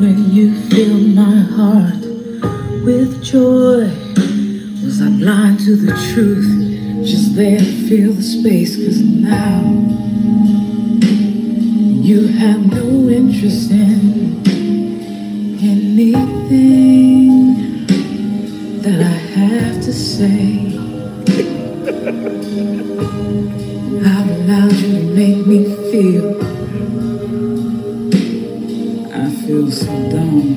when you filled my heart with joy. Was I blind to the truth? Just there to fill the space, 'cause now you have no interest in anything that I have to say. I've allowed you to make me feel. I feel so dumb.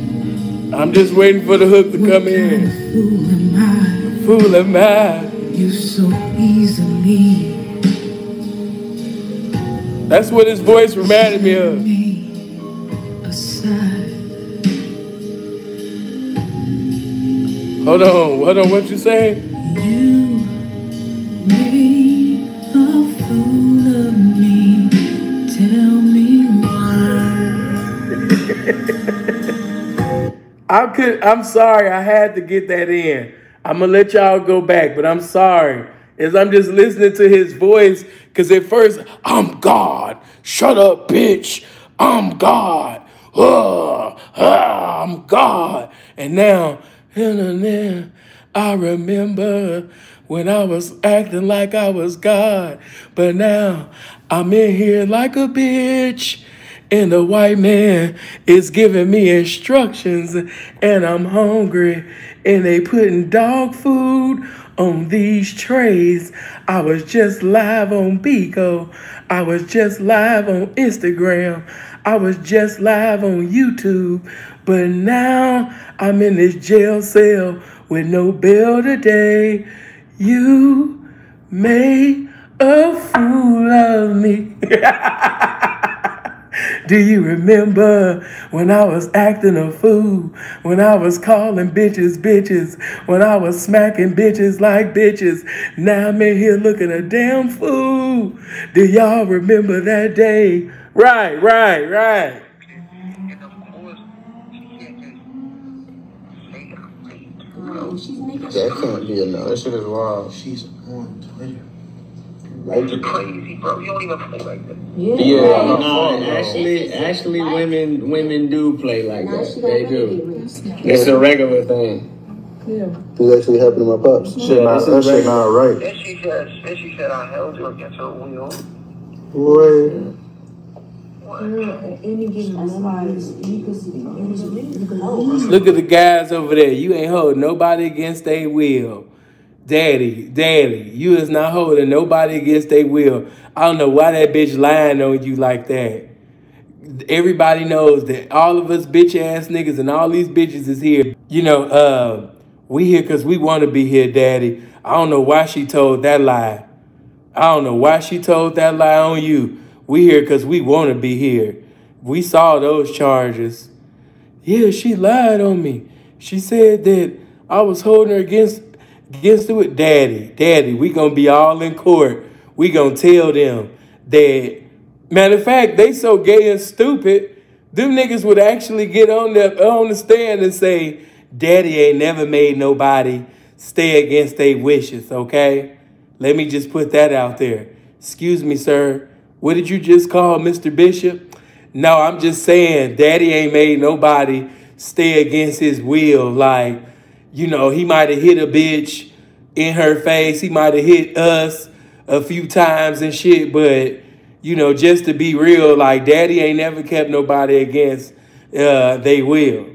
I'm just waiting for the hook to come in. Fool am I? Fool am I? You so easily. That's what his voice reminded me of. Hold on, what you saying? You made a fool of me. Tell me why. I'm sorry, I had to get that in. I'm gonna let y'all go back, but I'm sorry. As I'm just listening to his voice, because at first, I'm God. Shut up, bitch. I'm God. I'm God. And now, I remember when I was acting like I was God. But now, I'm in here like a bitch. And the white man is giving me instructions. And I'm hungry. And they putting dog food on these trays. I was just live on Bigo. I was just live on Instagram. I was just live on YouTube. But now I'm in this jail cell with no bail today. You made a fool of me. Do you remember when I was acting a fool? When I was calling bitches bitches? When I was smacking bitches like bitches? Now I'm in here looking a damn fool. Do y'all remember that day? Right. That can't be enough. That shit is wild. She's on Twitter. That's crazy, bro. You don't even play like that. Actually, women do play like that. They do. It's a regular thing. Yeah. This actually happened to my pops. That shit not right. Then she said I held you against her will. Boy. Look at the guys over there. You ain't holding nobody against their will. Daddy, you is not holding nobody against their will. I don't know why that bitch lying on you like that. Everybody knows that all of us bitch ass niggas and all these bitches is here. You know, we here because we want to be here, Daddy. I don't know why she told that lie. I don't know why she told that lie on you. We here because we want to be here. We saw those charges. Yeah, she lied on me. She said that I was holding her against it with Daddy, we gonna be all in court. We gonna tell them that, matter of fact, they so gay and stupid, them niggas would actually get on the stand and say, Daddy ain't never made nobody stay against their wishes, okay? Let me just put that out there. Excuse me, sir. What did you just call Mr. Bishop? No, I'm just saying Daddy ain't made nobody stay against his will. Like, you know, he might have hit a bitch in her face. He might have hit us a few times and shit. But, you know, just to be real, like, Daddy ain't never kept nobody against they will.